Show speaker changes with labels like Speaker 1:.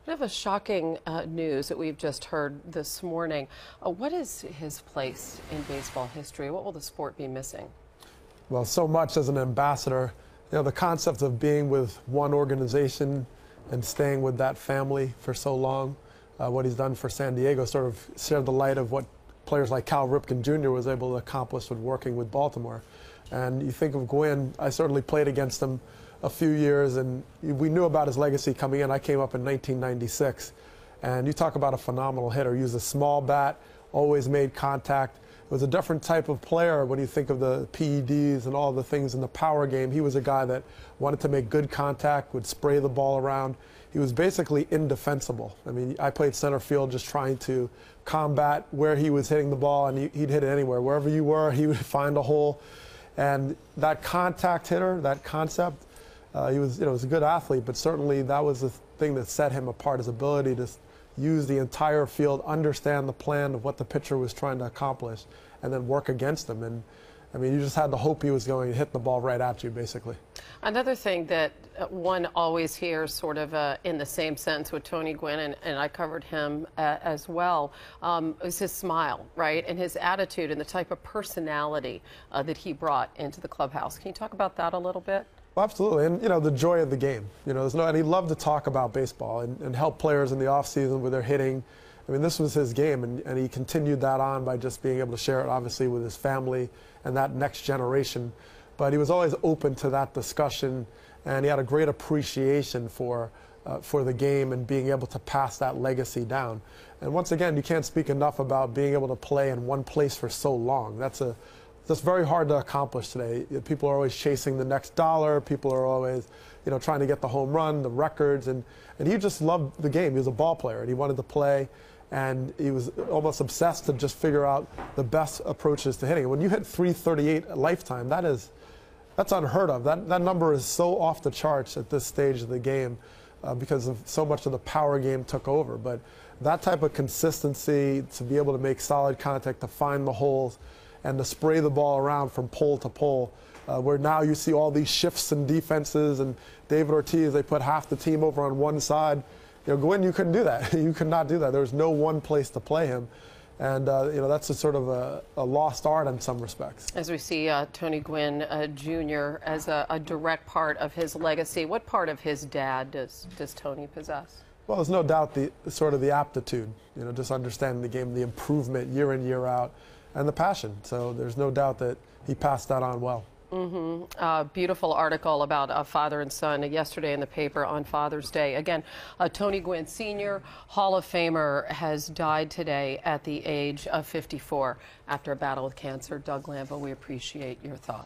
Speaker 1: We have a shocking news that we've just heard this morning. What is his place in baseball history? What will the sport be missing?
Speaker 2: Well, so much as an ambassador. You know, the concept of being with one organization and staying with that family for so long, what he's done for San Diego sort of shared the light of what players like Cal Ripken Jr. was able to accomplish with working with Baltimore. And you think of Gwynn, I certainly played against him a few years, and we knew about his legacy coming in. I came up in 1996, and you talk about a phenomenal hitter. He used a small bat, always made contact. It was a different type of player when you think of the PEDs and all the things in the power game. He was a guy that wanted to make good contact, would spray the ball around. He was basically indefensible. I mean, I played center field just trying to combat where he was hitting the ball, and he'd hit it anywhere. Wherever you were, he would find a hole. And that contact hitter, that concept, he was, was a good athlete, but certainly that was the thing that set him apart, his ability to use the entire field, understand the plan of what the pitcher was trying to accomplish, and then work against him. And I mean, you just had to hope he was going to hit the ball right at you, basically.
Speaker 1: Another thing that one always hears sort of in the same sense with Tony Gwynn, and I covered him as well, is his smile, right? And his attitude and the type of personality that he brought into the clubhouse. Can you talk about that a little bit?
Speaker 2: Well, absolutely. And, the joy of the game. And he loved to talk about baseball and help players in the offseason with their hitting. I mean, this was his game, and he continued that on by just being able to share it, obviously, with his family and that next generation. But he was always open to that discussion, and he had a great appreciation for the game and being able to pass that legacy down. And once again, you can't speak enough about being able to play in one place for so long. That's very hard to accomplish today. People are always chasing the next dollar. People are always, trying to get the home run, the records, and he just loved the game. He was a ball player, and he wanted to play. And he was almost obsessed to just figure out the best approaches to hitting. When you hit 338 a lifetime, that's unheard of. That number is so off the charts at this stage of the game because of so much of the power game took over. But that type of consistency, to be able to make solid contact, to find the holes, and to spray the ball around from pole to pole, where now you see all these shifts in defenses, and David Ortiz, they put half the team over on one side. Gwynn, you couldn't do that. You could not do that. There was no one place to play him. And, that's a sort of a lost art in some respects. As
Speaker 1: we see Tony Gwynn Jr. as a direct part of his legacy, what part of his dad does Tony possess?
Speaker 2: Well, there's no doubt the aptitude, just understanding the game, the improvement year in, year out, and the passion. So there's no doubt that he passed that on well.
Speaker 1: Beautiful article about father and son yesterday in the paper on Father's Day. Again, Tony Gwynn Sr., Hall of Famer, has died today at the age of 54 after a battle with cancer. Doug Lambo, we appreciate your thoughts.